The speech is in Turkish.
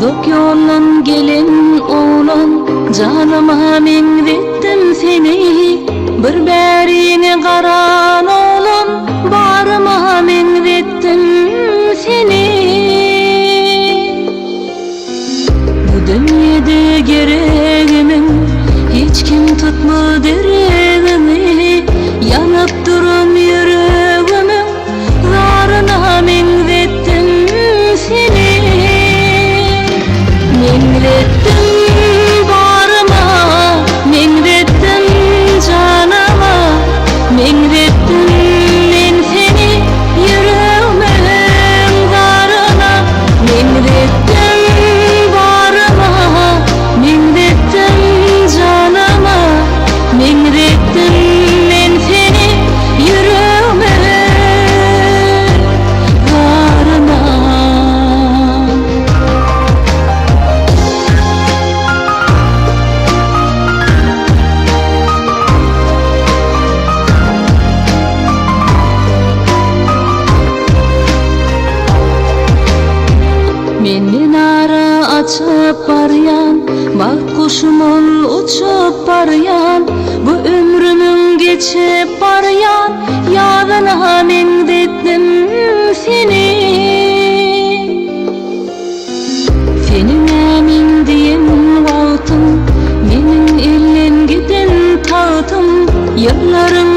Uzak yoldan gelen oğlan, canıma mengrettim seni. Bir bärine qaran oğlan, barıma mengrettim seni. Bu dünyada gereğimin hiç kim tutma dereğimi. Yanıp durum yüreğimin zarına mengrettim seni. Mengrettim barıma, mengrettim canıma, mengrettim men seni yüreğimin zarına. Mengrettim barıma, mengrettim canıma, mengrettim men seni yüreğimin zarına. Meni nara açıp baryan, bak kuşum ol uçup baryan. Bu ömrümün geçip baryan, yağına mengrettim seni. Senin emin diyen altın, menin ellen giden tahtım. Yıllarım